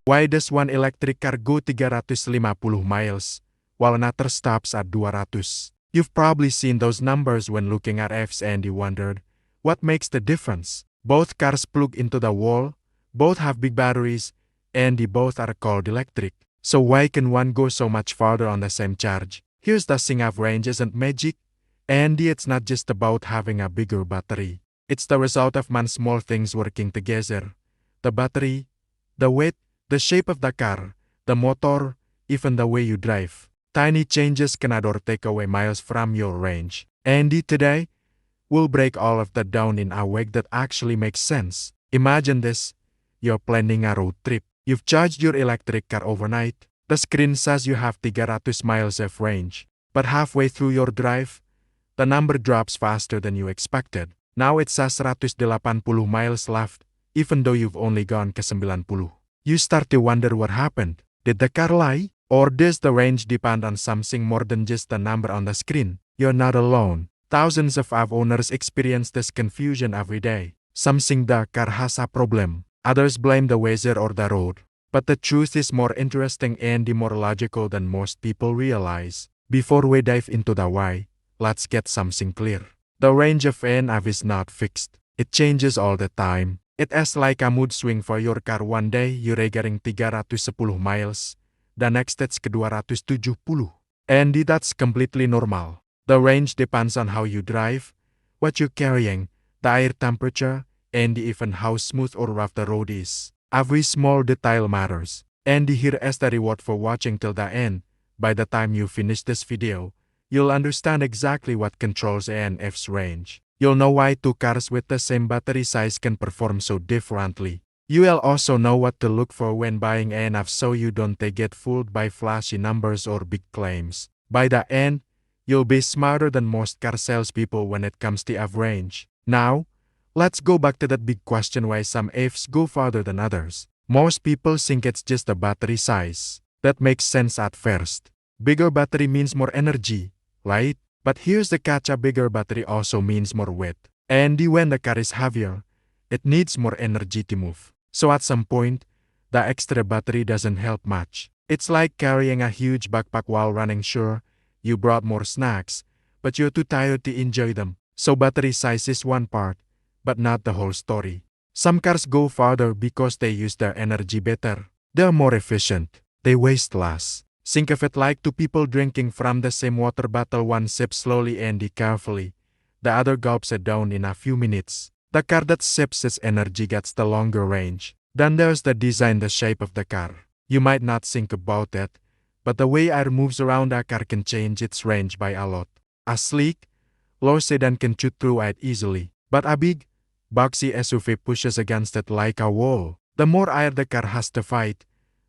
Why does one electric car go 350 miles, while another stops at 200? You've probably seen those numbers when looking at EVs and you wondered, what makes the difference? Both cars plug into the wall, both have big batteries, and they both are called electric. So why can one go so much farther on the same charge? Here's the thing, of range isn't magic, and it's not just about having a bigger battery. It's the result of many small things working together. The battery, the weight, the shape of the car, the motor, even the way you drive. Tiny changes can add or take away miles from your range. And today, we'll break all of that down in a way that actually makes sense. Imagine this. You're planning a road trip. You've charged your electric car overnight. The screen says you have 300 miles of range. But halfway through your drive, the number drops faster than you expected. Now it says 180 miles left, even though you've only gone ke 90. You start to wonder what happened. Did the car lie? Or does the range depend on something more than just the number on the screen? You're not alone. Thousands of EV owners experience this confusion every day. Some think the car has a problem. Others blame the weather or the road. But the truth is more interesting and more logical than most people realize. Before we dive into the why, let's get something clear. The range of an EV is not fixed. It changes all the time. It is like a mood swing for your car. One day you're getting 310 miles, the next it's ke 270. And that's completely normal. The range depends on how you drive, what you're carrying, the air temperature, and even how smooth or rough the road is. Every small detail matters. And here is the reward for watching till the end. By the time you finish this video, you'll understand exactly what controls an EV's range. You'll know why two cars with the same battery size can perform so differently. You'll also know what to look for when buying an EV so you don't get fooled by flashy numbers or big claims. By the end, you'll be smarter than most car salespeople when it comes to EV range. Now, let's go back to that big question, why some EVs go farther than others. Most people think it's just the battery size. That makes sense at first. Bigger battery means more energy, right? But here's the catch, a bigger battery also means more weight. And when the car is heavier, it needs more energy to move. So at some point, the extra battery doesn't help much. It's like carrying a huge backpack while running. Sure, you brought more snacks, but you're too tired to enjoy them. So battery size is one part, but not the whole story. Some cars go farther because they use their energy better. They're more efficient. They waste less. Think of it like two people drinking from the same water bottle. One sips slowly and carefully. The other gulps it down in a few minutes. The car that sips its energy gets the longer range. Then there's the design, the shape of the car. You might not think about it, but the way air moves around a car can change its range by a lot. A sleek, low sedan can shoot through it easily, but a big, boxy SUV pushes against it like a wall. The more air the car has to fight,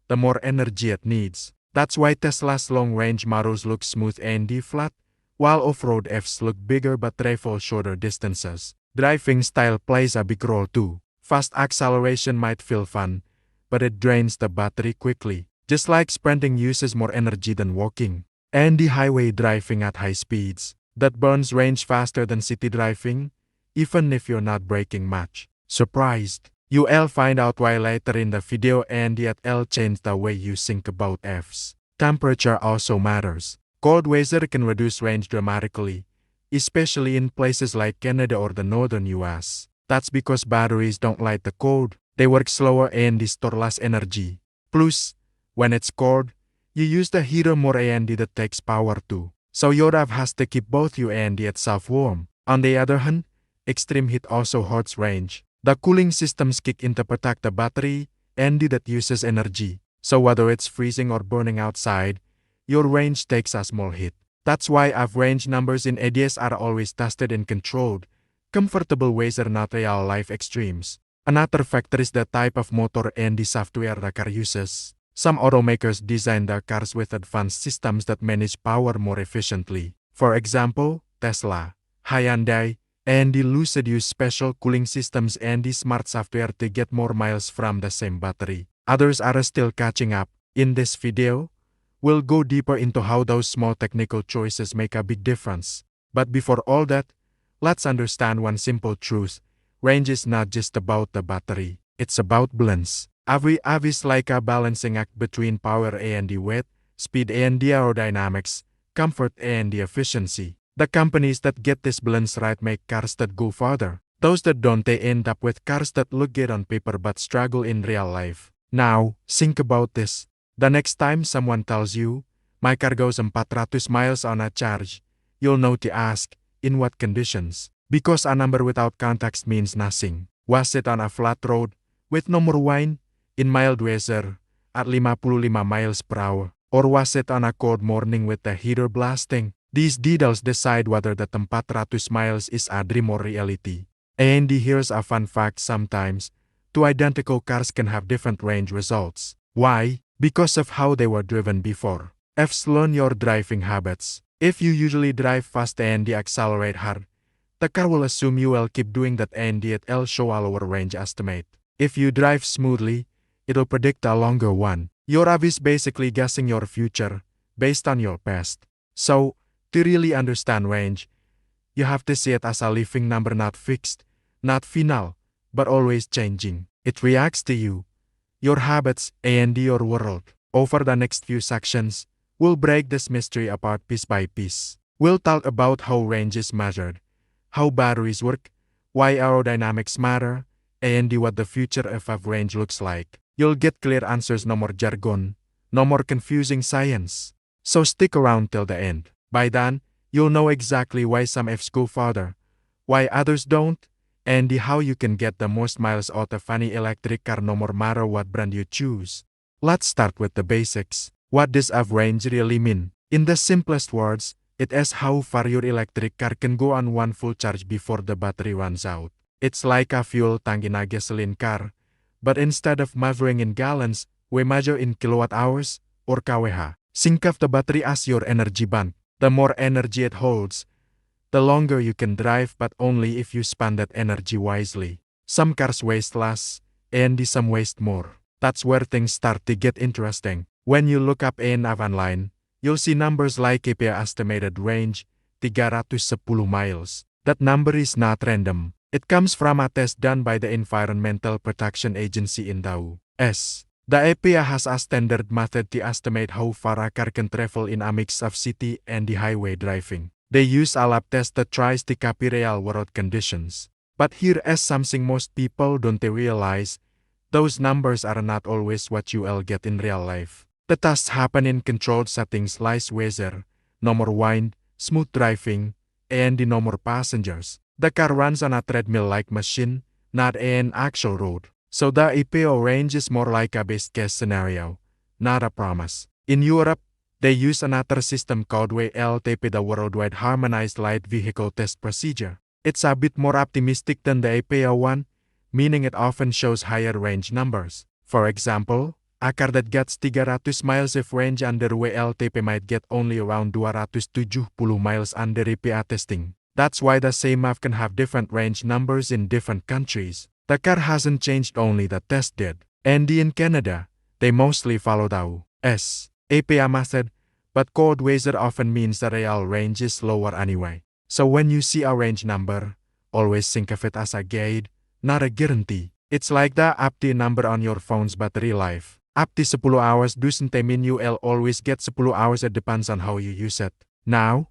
the more energy it needs. That's why Tesla's long-range models look smooth and flat, while off-road EVs look bigger but travel shorter distances. Driving style plays a big role too. Fast acceleration might feel fun, but it drains the battery quickly. Just like sprinting uses more energy than walking. And the highway driving at high speeds, that burns range faster than city driving, even if you're not braking much. Surprised? You'll find out why later in the video, and it'll change the way you think about EVs. Temperature also matters. Cold weather can reduce range dramatically, especially in places like Canada or the northern US. That's because batteries don't like the cold. They work slower and they store less energy. Plus, when it's cold, you use the heater more and that takes power too. So your EV has to keep both you and itself warm. On the other hand, extreme heat also hurts range. The cooling systems kick in to protect the battery, and that uses energy. So whether it's freezing or burning outside, your range takes a small hit. That's why EV range numbers in ADS are always tested and controlled. Comfortable weather, not real life extremes. Another factor is the type of motor and the software the car uses. Some automakers design their cars with advanced systems that manage power more efficiently. For example, Tesla, Hyundai, and the Lucid use special cooling systems and the smart software to get more miles from the same battery. Others are still catching up. In this video, we'll go deeper into how those small technical choices make a big difference. But before all that, let's understand one simple truth. Range is not just about the battery. It's about balance. Every AV is like a balancing act between power and weight, speed and aerodynamics, comfort and efficiency. The companies that get this balance right make cars that go farther. Those that don't, they end up with cars that look good on paper but struggle in real life. Now, think about this. The next time someone tells you, my car goes 400 miles on a charge, you'll know to ask, in what conditions? Because a number without context means nothing. Was it on a flat road, with no more wind, in mild weather, at 55 miles per hour? Or was it on a cold morning with the heater blasting? These details decide whether the 400 miles is a dream or reality. And here's a fun fact: sometimes, two identical cars can have different range results. Why? Because of how they were driven before. Learn your driving habits. If you usually drive fast and accelerate hard, the car will assume you will keep doing that and it'll show a lower range estimate. If you drive smoothly, it'll predict a longer one. Your AV is basically guessing your future based on your past. So, to really understand range, you have to see it as a living number, not fixed, not final, but always changing. It reacts to you, your habits, and your world. Over the next few sections, we'll break this mystery apart piece by piece. We'll talk about how range is measured, how batteries work, why aerodynamics matter, and what the future of range looks like. You'll get clear answers, no more jargon, no more confusing science. So stick around till the end. By then, you'll know exactly why some Fs go farther, why others don't, and how you can get the most miles out of any electric car no more matter what brand you choose. Let's start with the basics. What does range really mean? In the simplest words, it is how far your electric car can go on one full charge before the battery runs out. It's like a fuel tank in a gasoline car, but instead of measuring in gallons, we measure in kilowatt hours or kWh. Think of the battery as your energy bank. The more energy it holds, the longer you can drive, but only if you spend that energy wisely. Some cars waste less, and some waste more. That's where things start to get interesting. When you look up ANAV online, you'll see numbers like EPA estimated range, 310 miles. That number is not random. It comes from a test done by the Environmental Protection Agency in the US. The EPA has a standard method to estimate how far a car can travel in a mix of city and highway driving. They use a lab test that tries to copy real-world conditions. But here is something most people don't realize: those numbers are not always what you'll get in real life. The tests happen in controlled settings like weather, no more wind, smooth driving, and no more passengers. The car runs on a treadmill-like machine, not an actual road. So the EPA range is more like a best-case scenario, not a promise. In Europe, they use another system called WLTP, the Worldwide Harmonized Light Vehicle Test Procedure. It's a bit more optimistic than the EPA one, meaning it often shows higher range numbers. For example, a car that gets 300 miles of range under WLTP might get only around 270 miles under EPA testing. That's why the same MAV can have different range numbers in different countries. The car hasn't changed, only the test did. And in Canada, they mostly follow the US EPA method, but cold weather often means the real range is lower anyway. So when you see a range number, always think of it as a guide, not a guarantee. It's like the up to number on your phone's battery life. Up to 10 hours doesn't mean you'll always get 10 hours, it depends on how you use it. Now,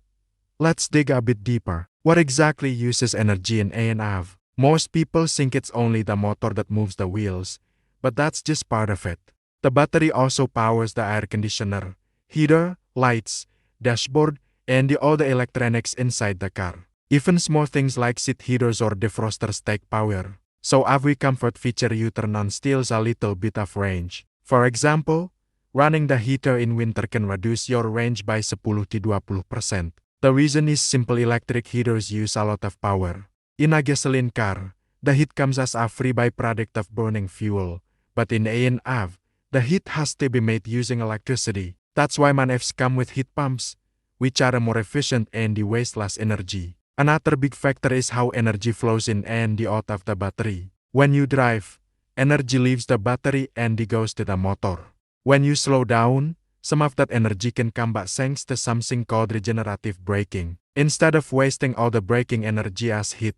let's dig a bit deeper. What exactly uses energy in ANAV? Most people think it's only the motor that moves the wheels, but that's just part of it. The battery also powers the air conditioner, heater, lights, dashboard, and all the electronics inside the car. Even small things like seat heaters or defrosters take power. So every comfort feature you turn on steals a little bit of range. For example, running the heater in winter can reduce your range by 10 to 20%. The reason is simple: electric heaters use a lot of power. In a gasoline car, the heat comes as a free byproduct of burning fuel, but in ANAV, the heat has to be made using electricity. That's why MANFs come with heat pumps, which are more efficient and waste less energy. Another big factor is how energy flows in and out of the battery. When you drive, energy leaves the battery and goes to the motor. When you slow down, some of that energy can come back thanks to something called regenerative braking. Instead of wasting all the braking energy as heat,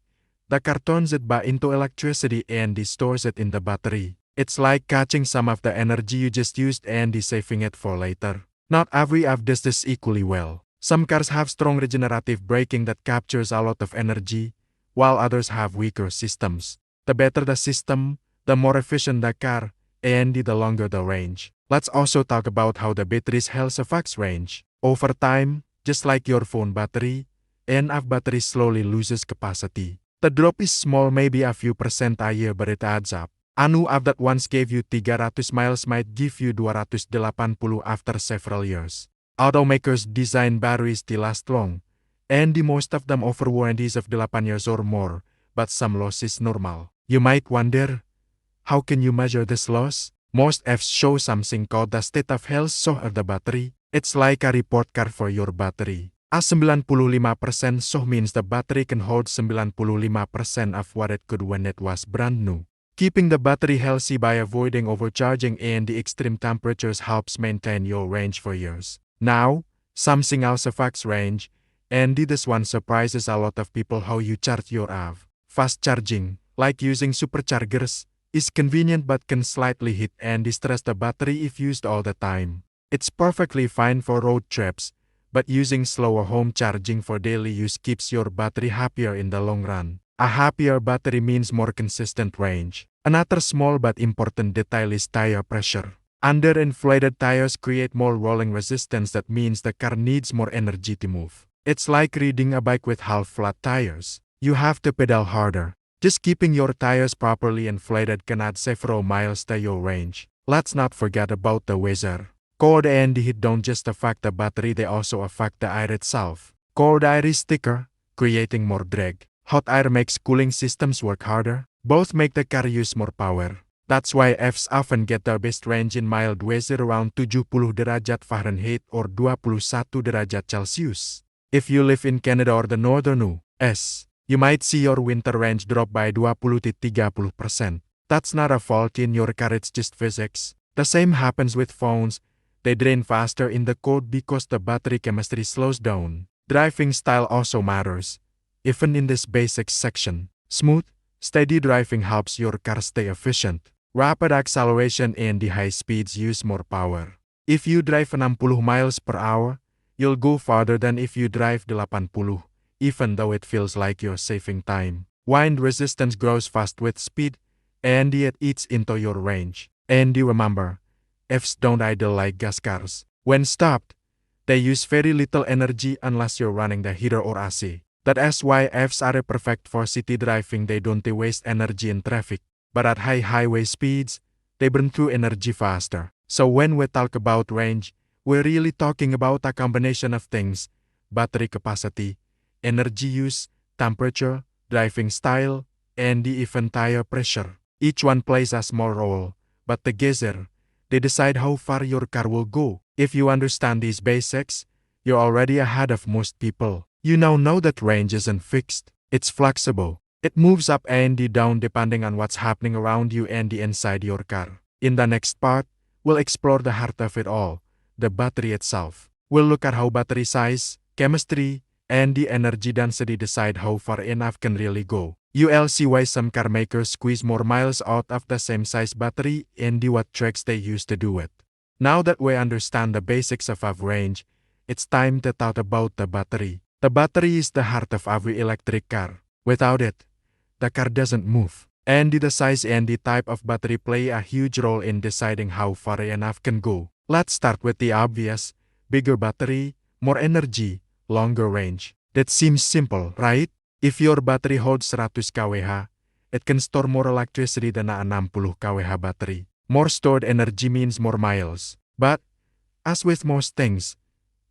the car turns it back into electricity and stores it in the battery. It's like catching some of the energy you just used and saving it for later. Not every EV does this equally well. Some cars have strong regenerative braking that captures a lot of energy, while others have weaker systems. The better the system, the more efficient the car, and the longer the range. Let's also talk about how the battery's health affects range. Over time, just like your phone battery, an EV battery slowly loses capacity. The drop is small, maybe a few percent a year, but it adds up. A new EV that once gave you 300 miles might give you 280 after several years. Automakers design batteries to last long, and most of them offer warranties of 8 years or more, but some loss is normal. You might wonder, how can you measure this loss? Most EVs show something called the state of health of the battery. It's like a report card for your battery. A 95% so means the battery can hold 95% of what it could when it was brand new. Keeping the battery healthy by avoiding overcharging and the extreme temperatures helps maintain your range for years. Now, something else affects range, and this one surprises a lot of people: how you charge your EV. Fast charging, like using superchargers, is convenient but can slightly hit and stress the battery if used all the time. It's perfectly fine for road trips, but using slower home charging for daily use keeps your battery happier in the long run. A happier battery means more consistent range. Another small but important detail is tire pressure. Underinflated tires create more rolling resistance. That means the car needs more energy to move. It's like riding a bike with half-flat tires. You have to pedal harder. Just keeping your tires properly inflated can add several miles to your range. Let's not forget about the weather. Cold and heat don't just affect the battery, they also affect the air itself. Cold air is thicker, creating more drag. Hot air makes cooling systems work harder. Both make the car use more power. That's why EVs often get their best range in mild weather around 70 derajat Fahrenheit or 21 derajat Celsius. If you live in Canada or the northern US, you might see your winter range drop by 20–30%. That's not a fault in your car, it's just physics. The same happens with phones. They drain faster in the cold because the battery chemistry slows down. Driving style also matters. Even in this basics section, smooth, steady driving helps your car stay efficient. Rapid acceleration and the high speeds use more power. If you drive 60 miles per hour, you'll go farther than if you drive 80, even though it feels like you're saving time. Wind resistance grows fast with speed, and it eats into your range. And remember, EVs don't idle like gas cars. When stopped, they use very little energy unless you're running the heater or AC. That's why EVs are perfect for city driving. They don't waste energy in traffic, but at high highway speeds, they burn through energy faster. So when we talk about range, we're really talking about a combination of things: battery capacity, energy use, temperature, driving style, and even tire pressure. Each one plays a small role, but together, they decide how far your car will go. If you understand these basics, you're already ahead of most people. You now know that range isn't fixed. It's flexible. It moves up and down depending on what's happening around you and inside your car. In the next part, we'll explore the heart of it all, the battery itself. We'll look at how battery size, chemistry, and the energy density decide how far enough can really go. You'll see why some car makers squeeze more miles out of the same size battery and what tricks they use to do it. Now that we understand the basics of EV range, it's time to talk about the battery. The battery is the heart of every electric car. Without it, the car doesn't move. And the size and the type of battery play a huge role in deciding how far enough can go. Let's start with the obvious: bigger battery, more energy, longer range. That seems simple, right? If your battery holds 100 kWh, it can store more electricity than a 60 kWh battery. More stored energy means more miles. But, as with most things,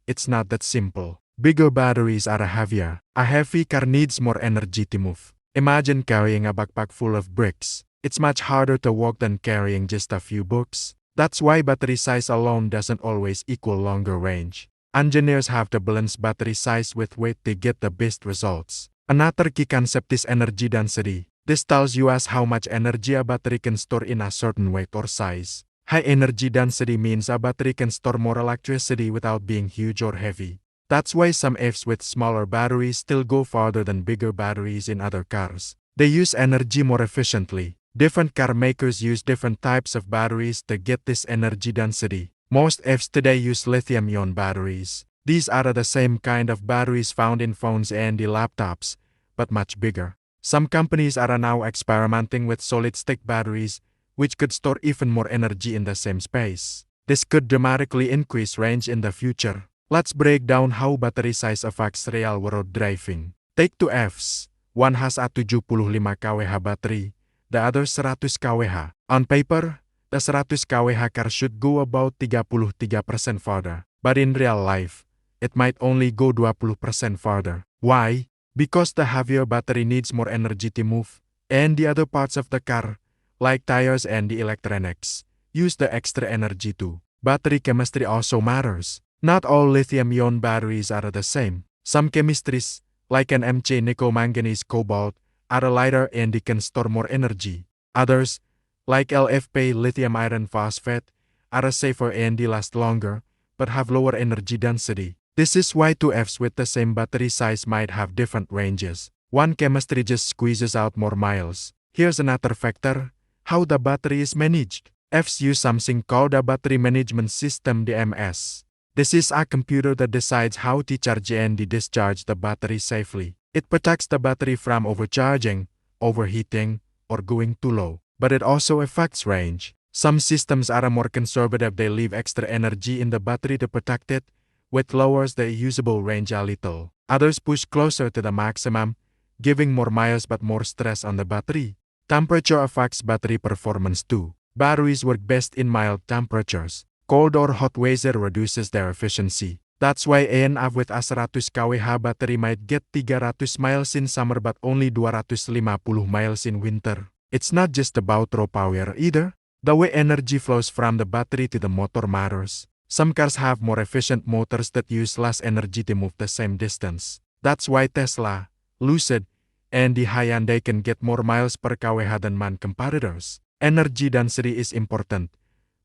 it's not that simple. Bigger batteries are heavier. A heavy car needs more energy to move. Imagine carrying a backpack full of bricks. It's much harder to walk than carrying just a few books. That's why battery size alone doesn't always equal longer range. Engineers have to balance battery size with weight to get the best results. Another key concept is energy density. This tells you us how much energy a battery can store in a certain weight or size. High energy density means a battery can store more electricity without being huge or heavy. That's why some EVs with smaller batteries still go farther than bigger batteries in other cars. They use energy more efficiently. Different car makers use different types of batteries to get this energy density. Most EVs today use lithium-ion batteries. These are the same kind of batteries found in phones and laptops, but much bigger. Some companies are now experimenting with solid-state batteries, which could store even more energy in the same space. This could dramatically increase range in the future. Let's break down how battery size affects real-world driving. Take two EVs. One has a 75 kWh battery, the other 100 kWh. On paper, the 100 kWh car should go about 33% farther, but in real life, it might only go 20% farther. Why? Because the heavier battery needs more energy to move, and the other parts of the car, like tires and the electronics, use the extra energy too. Battery chemistry also matters. Not all lithium-ion batteries are the same. Some chemistries, like an MC nickel manganese cobalt, are lighter and they can store more energy. Others, like LFP lithium iron phosphate, are safer and they last longer, but have lower energy density. This is why two EVs with the same battery size might have different ranges. One chemistry just squeezes out more miles. Here's another factor: how the battery is managed. EVs use something called a battery management system (BMS). This is a computer that decides how to charge and discharge the battery safely. It protects the battery from overcharging, overheating, or going too low. But it also affects range. Some systems are more conservative. They leave extra energy in the battery to protect it, which lowers the usable range a little. Others push closer to the maximum, giving more miles but more stress on the battery. Temperature affects battery performance too. Batteries work best in mild temperatures. Cold or hot weather reduces their efficiency. That's why an EV with a 100 kWh battery might get 300 miles in summer but only 250 miles in winter. It's not just about raw power either. The way energy flows from the battery to the motor matters. Some cars have more efficient motors that use less energy to move the same distance. That's why Tesla, Lucid, and the Hyundai can get more miles per kWh than main competitors. Energy density is important,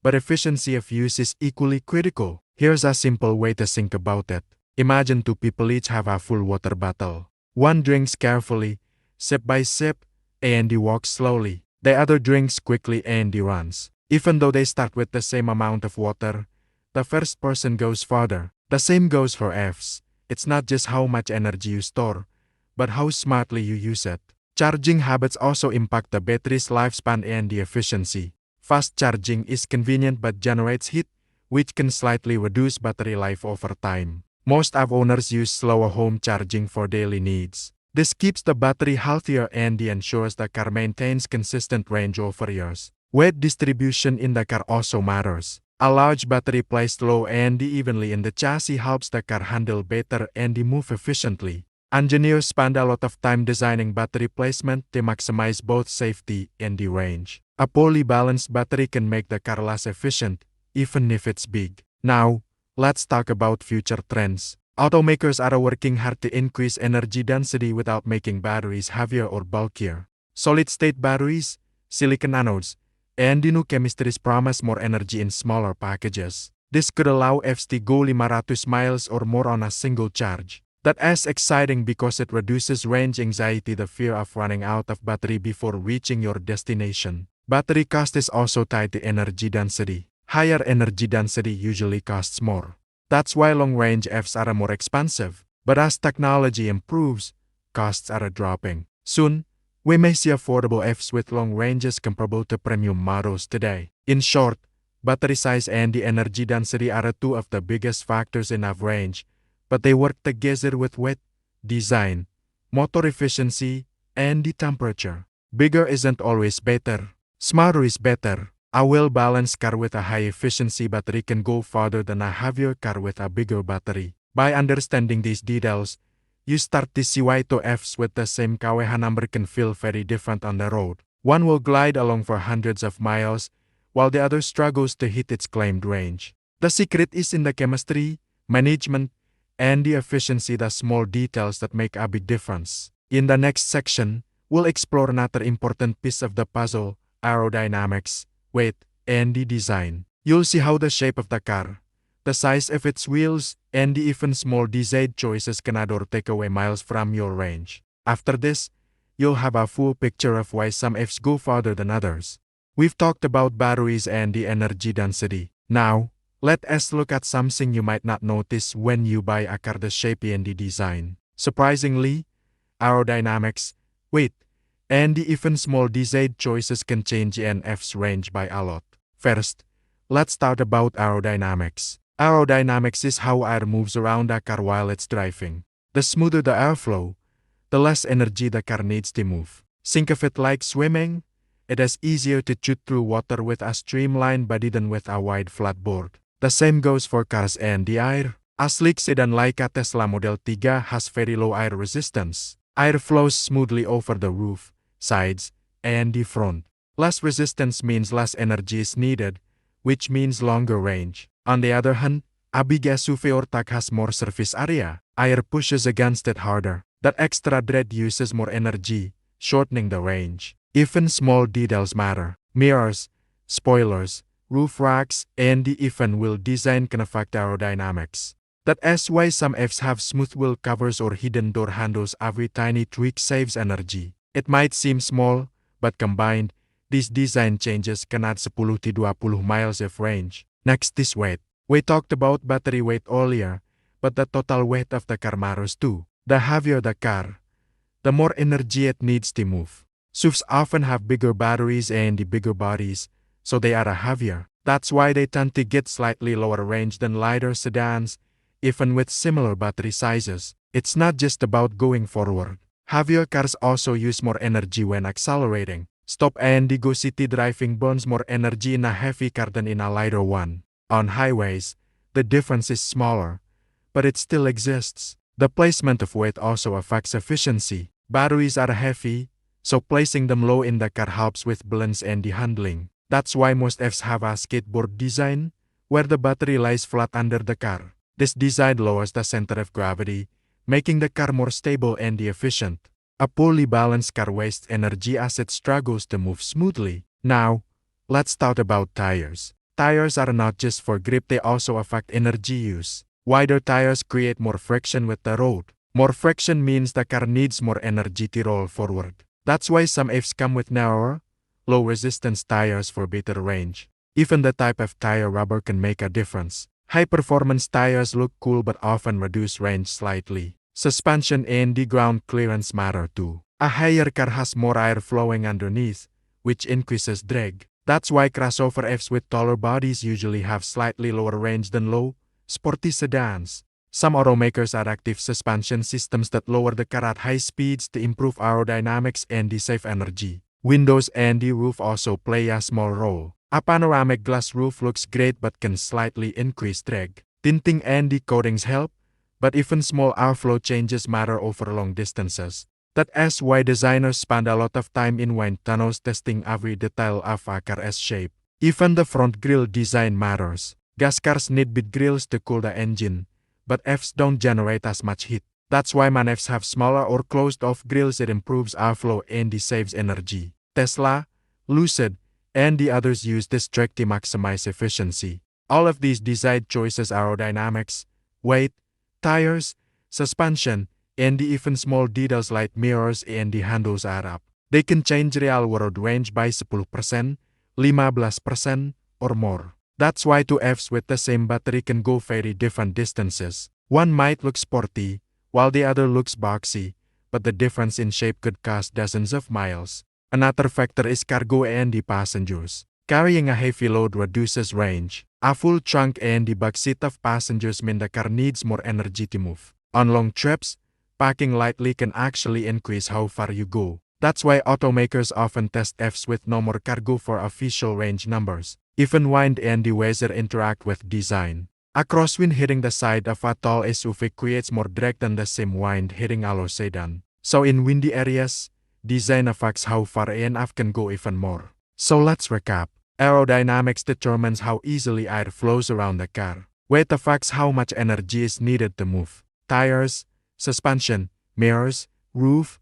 but efficiency of use is equally critical. Here's a simple way to think about it. Imagine two people each have a full water bottle. One drinks carefully, sip by sip, and he walks slowly. The other drinks quickly and he runs. Even though they start with the same amount of water, the first person goes farther. The same goes for EVs. It's not just how much energy you store, but how smartly you use it. Charging habits also impact the battery's lifespan and the efficiency. Fast charging is convenient but generates heat, which can slightly reduce battery life over time. Most EV owners use slower home charging for daily needs. This keeps the battery healthier and ensures the car maintains consistent range over years. Weight distribution in the car also matters. A large battery placed low and evenly in the chassis helps the car handle better and move efficiently. Engineers spend a lot of time designing battery placement to maximize both safety and the range. A poorly balanced battery can make the car less efficient, even if it's big. Now, let's talk about future trends. Automakers are working hard to increase energy density without making batteries heavier or bulkier. Solid-state batteries, silicon anodes, and the new chemistries promise more energy in smaller packages. This could allow EVs to go 500 miles or more on a single charge. That's exciting because it reduces range anxiety, the fear of running out of battery before reaching your destination. Battery cost is also tied to energy density. Higher energy density usually costs more. That's why long-range EVs are more expensive. But as technology improves, costs are dropping. Soon, we may see affordable EVs with long ranges comparable to premium models today. In short, battery size and the energy density are two of the biggest factors in EV range, but they work together with weight, design, motor efficiency, and the temperature. Bigger isn't always better. Smarter is better. A well-balanced car with a high-efficiency battery can go farther than a heavier car with a bigger battery. By understanding these details, you start to see why two EVs with the same kWh number can feel very different on the road. One will glide along for hundreds of miles, while the other struggles to hit its claimed range. The secret is in the chemistry, management, and the efficiency, the small details that make a big difference. In the next section, we'll explore another important piece of the puzzle: aerodynamics, weight, and the design. You'll see how the shape of the car, the size of its wheels, and the even small design choices can add or take away miles from your range. After this, you'll have a full picture of why some Fs go farther than others. We've talked about batteries and the energy density. Now, let us look at something you might not notice when you buy a car: the shape and the design. Surprisingly, aerodynamics, weight, and the even small design choices can change an F's range by a lot. First, let's talk about aerodynamics. Aerodynamics is how air moves around a car while it's driving. The smoother the airflow, the less energy the car needs to move. Think of it like swimming. It is easier to shoot through water with a streamlined body than with a wide flat board. The same goes for cars and the air. A sleek sedan like a Tesla Model 3 has very low air resistance. Air flows smoothly over the roof, sides, and the front. Less resistance means less energy is needed, which means longer range. On the other hand, a big SUV or truck has more surface area. Air pushes against it harder. That extra tread uses more energy, shortening the range. Even small details matter. Mirrors, spoilers, roof racks, and the even wheel design can affect aerodynamics. That's why some Fs have smooth wheel covers or hidden door handles. Every tiny tweak saves energy. It might seem small, but combined, these design changes can add 10–20 miles of range. Next is weight. We talked about battery weight earlier, but the total weight of the car matters too. The heavier the car, the more energy it needs to move. SUVs often have bigger batteries and the bigger bodies, so they are heavier. That's why they tend to get slightly lower range than lighter sedans, even with similar battery sizes. It's not just about going forward. Heavier cars also use more energy when accelerating. Stop and go city driving burns more energy in a heavy car than in a lighter one. On highways, the difference is smaller, but it still exists. The placement of weight also affects efficiency. Batteries are heavy, so placing them low in the car helps with balance and the handling. That's why most Fs have a skateboard design, where the battery lies flat under the car. This design lowers the center of gravity, making the car more stable and efficient. A poorly balanced car wastes energy as it struggles to move smoothly. Now, let's talk about tires. Tires are not just for grip, they also affect energy use. Wider tires create more friction with the road. More friction means the car needs more energy to roll forward. That's why some Fs come with narrower, low-resistance tires for better range. Even the type of tire rubber can make a difference. High-performance tires look cool but often reduce range slightly. Suspension and the ground clearance matter too. A higher car has more air flowing underneath, which increases drag. That's why crossover Fs with taller bodies usually have slightly lower range than low, sporty sedans. Some automakers add active suspension systems that lower the car at high speeds to improve aerodynamics and save energy. Windows and the roof also play a small role. A panoramic glass roof looks great but can slightly increase drag. Tinting and the coatings help, but even small airflow changes matter over long distances. That's why designers spend a lot of time in wind tunnels testing every detail of a car's shape. Even the front grille design matters. Gas cars need big grills to cool the engine, but Fs don't generate as much heat. That's why many Fs have smaller or closed-off grills. It improves airflow and saves energy. Tesla, Lucid, and the others use this trick to maximize efficiency. All of these design choices, aerodynamics, weight, tires, suspension, and the even small details like mirrors and the handles add up. They can change real-world range by 10%, 15%, or more. That's why two Fs with the same battery can go very different distances. One might look sporty, while the other looks boxy, but the difference in shape could cost dozens of miles. Another factor is cargo and the passengers. Carrying a heavy load reduces range. A full trunk and the back seat of passengers mean the car needs more energy to move. On long trips, packing lightly can actually increase how far you go. That's why automakers often test Fs with no more cargo for official range numbers. Even wind and the weather interact with design. A crosswind hitting the side of a tall SUV creates more drag than the same wind hitting a low sedan. So in windy areas, design affects how far an F can go even more. So let's recap. Aerodynamics determines how easily air flows around the car. Weight affects how much energy is needed to move. Tires, suspension, mirrors, roof,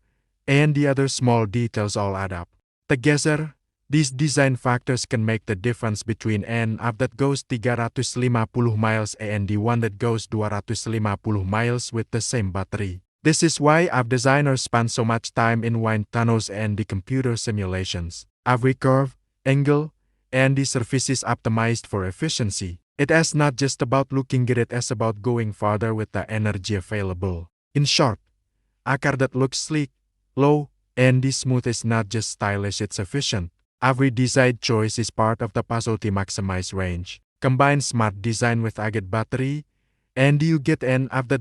and the other small details all add up. Together, these design factors can make the difference between an F that goes 350 miles and the one that goes 250 miles with the same battery. This is why our designers spend so much time in wind tunnels and the computer simulations. Every curve, angle, and the surface is optimized for efficiency. It is not just about looking good, it is about going farther with the energy available. In short, a car that looks sleek, low, and smooth is not just stylish, it's efficient. Every design choice is part of the puzzle to maximize range. Combine smart design with a good battery, and you get an of the